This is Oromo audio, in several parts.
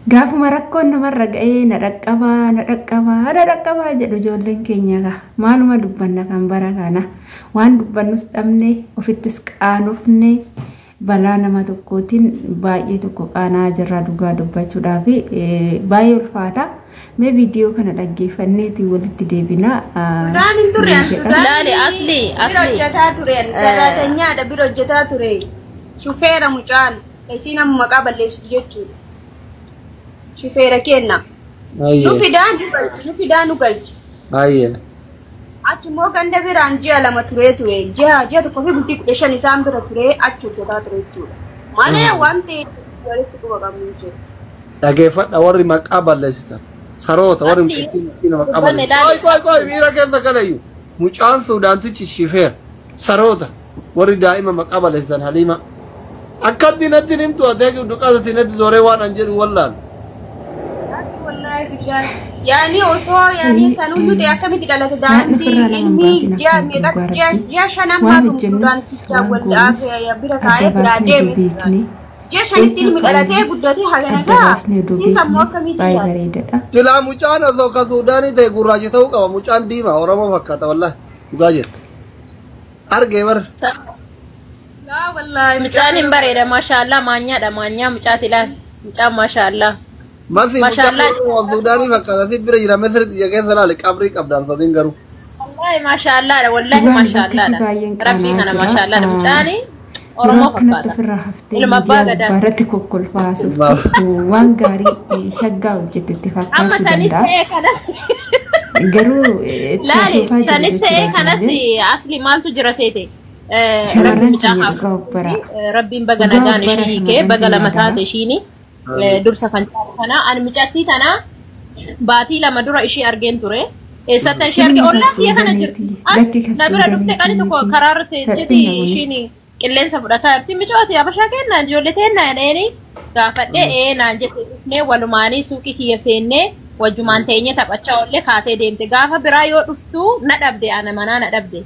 Gaafuma rakkoon namarra ga'ee na dhaqqabaa jedhu ijoolleen keenya gaa maaluma dubbanna kan bara kana waan dubbannus dhabne ofittis qaanofne balaa nama tokkootiin baay'ee tokko qaanaa jirra dhugaa dubbachuudhaaf baay'ee ulfaata. Mee viidiyoo kana dhaggeeffanneeti walitti deebina. Sudaan hin turre Sudaan asli hojjetaa ture saraatanyaadha bira hojjetaa ture shufeera mucaan isiin amma maqaa balleessitu jechuudha. Shufeera kenna. Nu fidaan nu galchi. Ayye. Achimmoo ganda biraan ji'a lama ture ji'a tokko fi bultii 15 isaan bira ture achi hojjetaa ture jechuudha. Malee wanti walitti quba qabnu jechuudha. Dhageeffadha warri maqaa balleessisan. Saroota warri miskiina maqaa balleessisan. Qoy miira keessa galayyu. Mucaan Suudaantichi Shifeer saroota warri daa'ima maqaa balleessisan Haliima. Akkatti natti nimtu adeegu duqaasatti natti zooree waan an jedhu wallaan. Yani osoo yani sanuyyuu ta'e akkamitti dhalate daandii ilmi ji'a shanan baatu Suudaanticha wal'aaf bira taa'ee biraa deeme. Ji'a shanitti ilmi dhalatee guddatee haganagaa siisammoo akkamitti yaada. Silaa mucaan osoo ka Suudaanii ta'e gurraacha ta'uu qaba mucaan diimaa Oromoo fakkaata wallahi dhugaa jira. Argee bar. Laa wallahi mucaan hin bareeda maashaallah maanyaadha maanyaa mucaati laal mucaan maashaallah. Masyaallah Suudanii fakkaata si bira jira mesir xiyyeeffannoo salaale qabrii qabdaan sobiin garuu. Wallahi maashaallah wallahi maashaallah rabbii kana maashaallah mucaani Oromoo fakkaata. Ilma abbaa gadaa. Baratti kokkolfaasu waan gaarii shaggaa hojjetetti fakkaatu. Amma sanis ta'ee kanas. Garuu laali sanis ta'ee kanas asli maaltu jira seete. Rabbi mucaan rabbiin baga nagaan ishii hiikee baga lama taate ishiini. Dursa kan kana an mucattii tana baatii lama dura ishii argeen ture eessatti ishii arge olla fiye kana jirti as na bira dhufte qani tokko karaarratti jetti ishiin qilleensa fudhataa jirti micooti abashaa kenna ijoollee teenna jedheeni gaafadhe naan jette dhufnee walumaanii suuqii kiyya seennee wajjumaan teenye taphachaa oolle kaatee deemte gaafa biraa yoo dhuftu na dhabde ana manaa na dhabde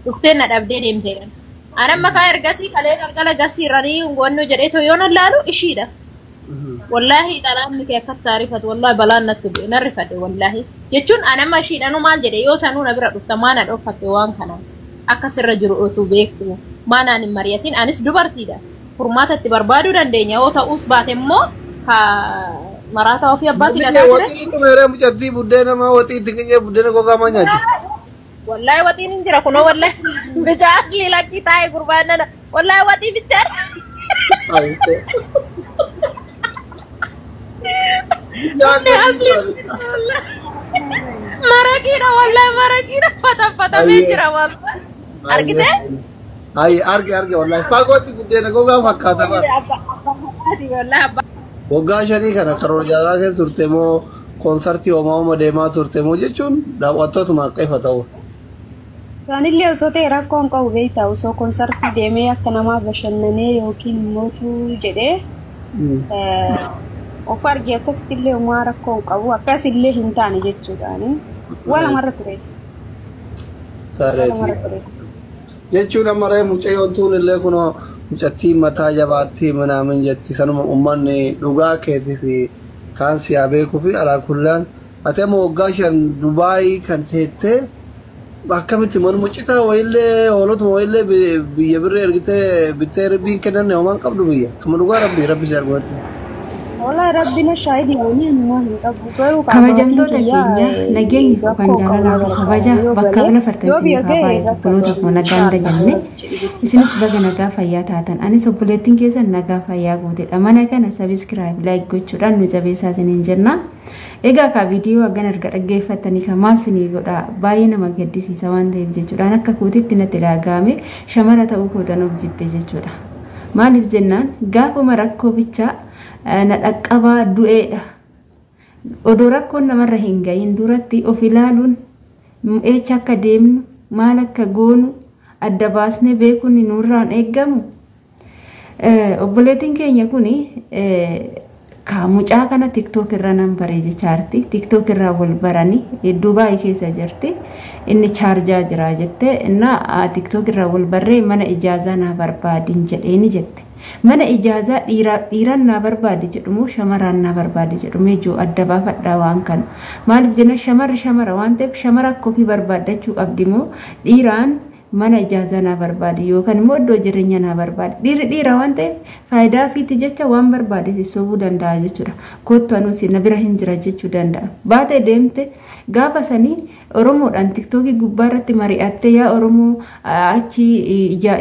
dhuftee na dhabdee deemte ana makaa ergasii kalee galgala gasii irranii wanno jedhee toyoon allaalu ishiidha. Wallahi talaamni kee akka taarifatu wallahi balaan natti bu'e narrifadhe wallahi jechuun ana mashiidhanu maal jedhe yoo sanuu na bira dhufta maana dhoffatte waan kana akka sirra jiru otuu beektu maanaan hin mari'atin anis dubartiidha furmaata itti barbaaduu dandeenya yoo ta'us baate immoo ka maraataa ofii abbaatii dhagaa ture. Waxiin dhumeeree mucattii buddeena maa waxii itti qe'ee buddeena gogaa maa nyaati. Wallahi waxiin hin jira kunoo wallahi bichaa asli lakkii taa'ee gurbaannana wallahi waxii bichaadha. Marakira wallahi marakira fata mejira wallahi argite arge wallahi fagootti buddeena gogaa fakkaata bar waggaa shanii kana karoora jaalaa keessa turte moo koonsartii homaa deemaa turte moo jechuun daawwattootuma qeefa ta'u. Sanillee osoo ta'e rakkoon qabu beektaa osoo koonsartii deemee akka namaa bashannanee yookiin mootuu jedhee of argee akkasitti illee uumaa rakkoon qabu akkas illee hin taane jechuudhaani walumarra ture. Jechuun ammaree mucayyoon tuun illee kunoo mucattii mataa jabaattii manaamin jetti sanuma uummanni dhugaa keessi fi kaan siyaa beekuu fi alaa kullaan ati amma waggaa shan Dubaayii kan teettee akkamitti manuma citaa wayillee hoolotuma wayillee biyya birree ergitee bittee rabbiin kennanne homaan qabdu biyya kama dhugaa rabbi si arguutti. Wala rabbina shahidi wani anwaan qabu garuu kabajamtoota keenya nageenya kan jaalala kabaja bakka bala fartanii kabaja kunuunsa kuma nagaan daganne isinis baga nagaa fayyaa taatan anis obboleettiin keessan nagaa fayyaa guuteedha mana kana subscribe like gochuudhaan nu jabeessaa isiniin jenna. Egaa ka viidiyoo hagan arga dhaggeeffatanii kan maal sinii godha baay'ee nama gaddisiisa waan ta'eef jechuudhaan akka kootitti natti dhagaame shamara ta'uu kootan of jibbe jechuudha. Maaliif jennaan gaafuma rakkoo bichaa na dhaqqabaa du'eedha. Odoo rakkoon namarra hin gahin duratti of ilaaluun eecha akka deemnu maal akka goonu adda baasnee beekuun nurraan eeggamu. Obboleettiin keenya kuni ka mucaa kana TikTok irra nan baree jechaarti. TikTok irra wal barani Dubaay keessa jirti. Inni chaarjaa jira jette inna TikTok irra wal barree mana ijaazaa na barbaadin jedheeni jette. mana ijaazaa dhiiraan naa barbaade jedhumoo shamarraan naa barbaade jedhumee jiru adda baafadhaa waan kana maaliif jenna shamara waan ta'eef shamara akka ofii barbaaddachuu qabdi moo dhiiraan mana ijaazaa naa barbaade yookaan immoo iddoo jireenya naa barbaade dhiira waan ta'eef faayidaa fiiti jecha waan barbaade sissoobuu danda'a jechuudha kottu anuusi na bira hin jira jechuu danda'a baatee deemte gaafa sanii Oromoodhaan tiktookii gubbaa irratti mari'attee yaa Oromoo achi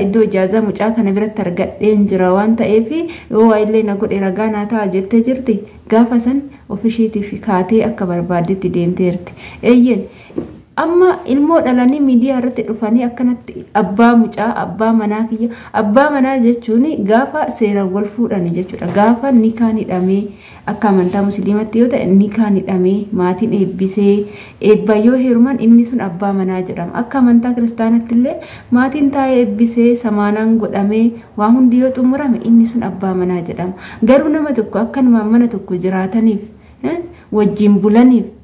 iddoo ijaazaa mucaa kana biratti argadheen jira waan ta'eef yoo illee na godhe ragaa naa ta'a jettee jirti gaafa san ofishiitiif kaatee akka barbaadetti deemteerti eeyyeen amma ilmoo dhalanii miidiyaa irratti dhufanii akkanatti abbaa mucaa abbaa manaa kiyya abbaa manaa jechuun gaafa seera wal fuudhani jechuudha gaafa nikaan hidhamee akka amantaa musliimatti yoo ta'e nikaan hidhamee maatiin eebbisee eebba yoo heeruman inni sun abbaa manaa jedhama akka amantaa kiristaanatti illee maatiin taa'ee eebbisee samaanaan godhamee waa hundi yoo xumurame inni sun abbaa manaa jedhama garuu nama tokko akkanuma mana tokko jiraataniif wajjin bulaniif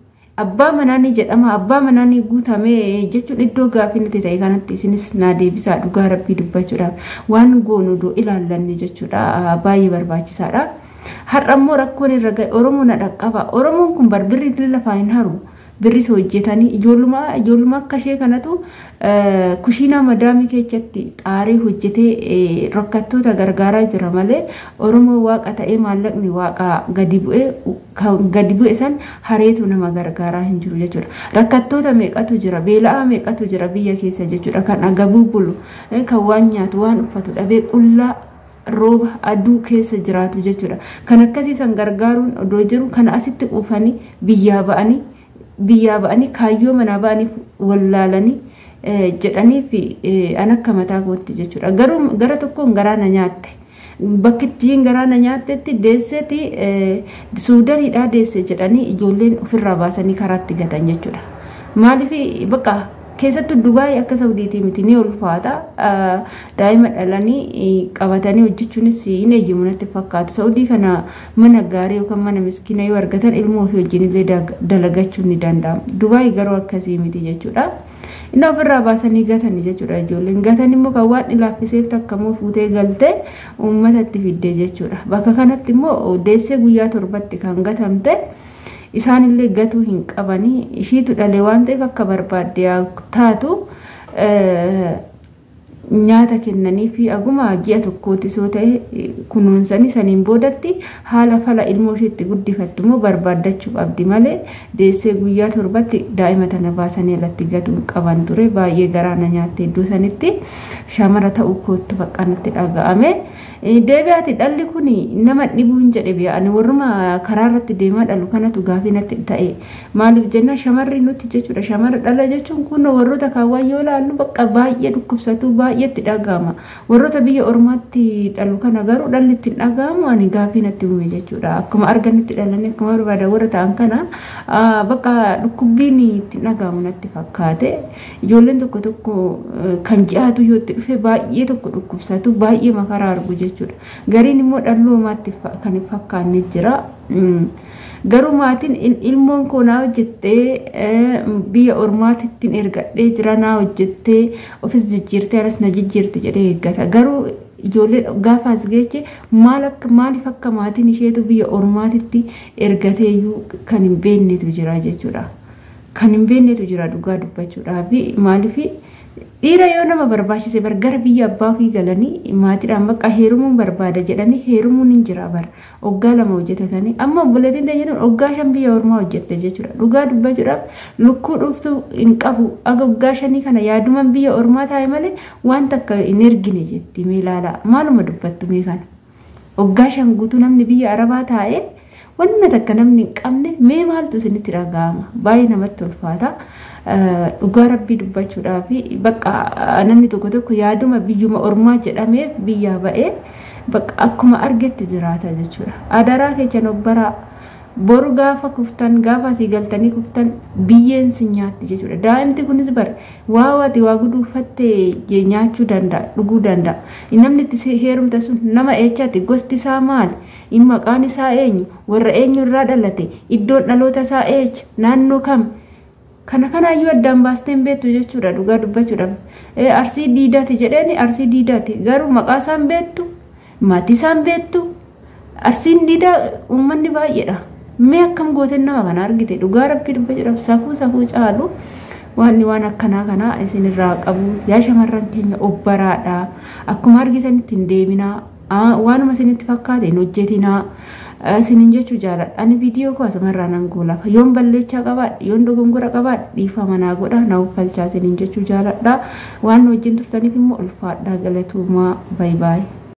abbaa manaanii jedhama abbaa manaanii guutamee jechuun iddoo gaafii nuti ta'e kanatti isinis naa deebisaa dhugaa rabbii dubbachuudhaaf waan goonu doo ilaallanne jechuudha baay'ee barbaachisaadha har'a immoo rakkoon irra ga'e Oromoo na dhaqqaba Oromoon kun barbirri lafaa hin haru birris hojjetanii ijoolluma akka ishee kanatu kushiinaa madaamii keessatti xaarii hojjetee rakkattoota gargaaraa jira malee Oromoo waaqa ta'ee maallaqni waaqa gadi bu'e san hareetu nama gargaaraa hin jiru jechuudha rakkattoota meeqatu jira beela'aa meeqatu jira biyya keessa jechuudha kan agabuu bulu kan waan nyaatu waan uffatu dhabee qullaa rooba aduu keessa jiraatu jechuudha kan akkasiisan gargaaruun odoo jiru kana asitti quufanii biyyaa ba'anii kaayyoo manaa ba'anii wallaalanii jedhanii fi an akka mataa kootti jechuudha garuu gara tokkoon garaa na nyaatte bakkittiin garaa na nyaattetti deesseeti suudaniidhaa deesse jedhanii ijoolleen ofirraa baasanii karaatti gatan jechuudha maaliif bakka keessattuu Dubaay akka Saudiitii miti ni ulfaata daa'ima dhalanii qabatanii hojjechuunis hin eeyyamu natti fakkaatu Saudii kana mana gaarii yookaan mana miskiina yoo argatan ilmoo ofii wajjin illee dalagachuun ni danda'ama Dubaay garuu akkasii miti jechuudha inni ofirraa baasanii gatanii jechuudha ijoolleen gatan immoo kan waan ilaaffiseef takkamuu fuutee galtee uummatatti fiddee jechuudha bakka kanatti immoo deessee guyyaa torbatti kan gatamte isaan illee gatuu hin qabanii ishiitu dhalee waan ta'eef akka barbaadde taatu nyaata kennanii fi aguma ji'a tokkooti soo ta'e kunuunsanii saniin boodatti haala fala ilmoo isheetti guddifattu immoo barbaaddachuu qabdi malee deessee guyyaa torbatti daa'ima tana baasanii alatti gatuu qaban ture baay'ee garaana nyaatte iddoo sanitti shamara ta'uu kootu baqqanatti dhaga'ame deebi'aati dhalli kun nama dhibuu hin jedhe bi'a ani warruma karaa irratti deemaa dhalu kanatu gaafii natti ta'e maaliif jenna shamarri nuti jechuudha shamara dhala jechuun kun warroota kaawwan yoo laallu bakka baay'ee dhukkubsatu baay'eetti dhaga'ama warroota biyya ormaatti dhalu kana garuu dhalli itti dhaga'amu ani gaafii natti uume jechuudha akkuma arganitti dhalanii akkuma barbaada warra ta'an kana bakka dhukkubbiin itti dhaga'amu natti fakkaate ijoolleen tokko kan ji'aatu yoo itti dhufe baay'ee tokko dhukkubsatu baay'ee makaraa argu jechuudha gariin immoo dhalloomaatti kan fakkaanne jira garuu maatiin ilmoon koo naa hojjettee biyya ormaatittiin ergadhee jira naa hojjettee ofis jijjiirtee anas na jijjiirti jedhee eeggata garuu ijoollee gaafa as geeche maaliif akka maatiin isheetu biyya ormaatitti ergateeyyuu kan hin beeknetu jira jechuudha kan hin beeknetu jira dhugaa dubbachuudhaaf maaliif dhiira yoo nama barbaachise gara biyya abbaa ofii galanii maatiidhaan bakka heerumuun barbaada jedhanii heerumuun hin jira waggaa 2 hojjetatanii amma obboleettiin ta'e jedhan waggaa 5 biyya ormaa hojjette jechuudha dhugaa dubbachuudhaaf lukkuu dhuftu hin qabu aga waggaa 5 kana yaaduman biyya ormaa taa'e malee waan takka hin ergine jetti mee ilaala maaluma dubbattu mee kana waggaa 5 guutuu namni biyya arabaa taa'e wanna takka namni hin qabne mee maaltu isinitti dhaga'ama baay'ee namatti ulfaata dhugaa rabbii dubbachuudhaaf bakka namni tokko yaaduma biyyuma ormaa jedhamee biyya ba'ee bakka akkuma argetti jiraata jechuudha adaraa keechan obbaraa boru gaafa kuftan gaafa asii galtanii kuftan biyyeen si nyaatti jechuudha daa'imti kunis bar waawati waa guduufattee nyaachuu danda'a dhuguu danda'a namni itti heerumta sun nama eechaati gosti isaa maali inni maqaan isaa eenyu warra eenyu irraa dhalate iddoon dhaloota isaa eecha naannoo kam kana ayyuu addaan baasteen beektu jechuudha dhugaa dubbachuudhaaf arsii diidaati jedheeni arsii diidaati garuu maqaa isaan beektu maatii isaan beektu arsiin diida uummanni baay'eedha mee akkam gooteen nama kana argite dhugaa rabbii dubba jedhamu safuu caalu waan akkanaa kana isin irraa qabu yaa shamarran keenya obbaraadha akkuma argitanitti hin deeminaa waanuma isinitti fakkaate hin hojjetinaa isinin jechuu jaaladha ani viidiyoo koo asumarraa nan goolafa yoon balleechaa qabaadhe yoon dogongora qabaadhe dhiifama naa godha na uffalchaa isinin jechuu jaaladha waan wajjin turtaniif immoo ulfaadhaa galatuumaa baay baay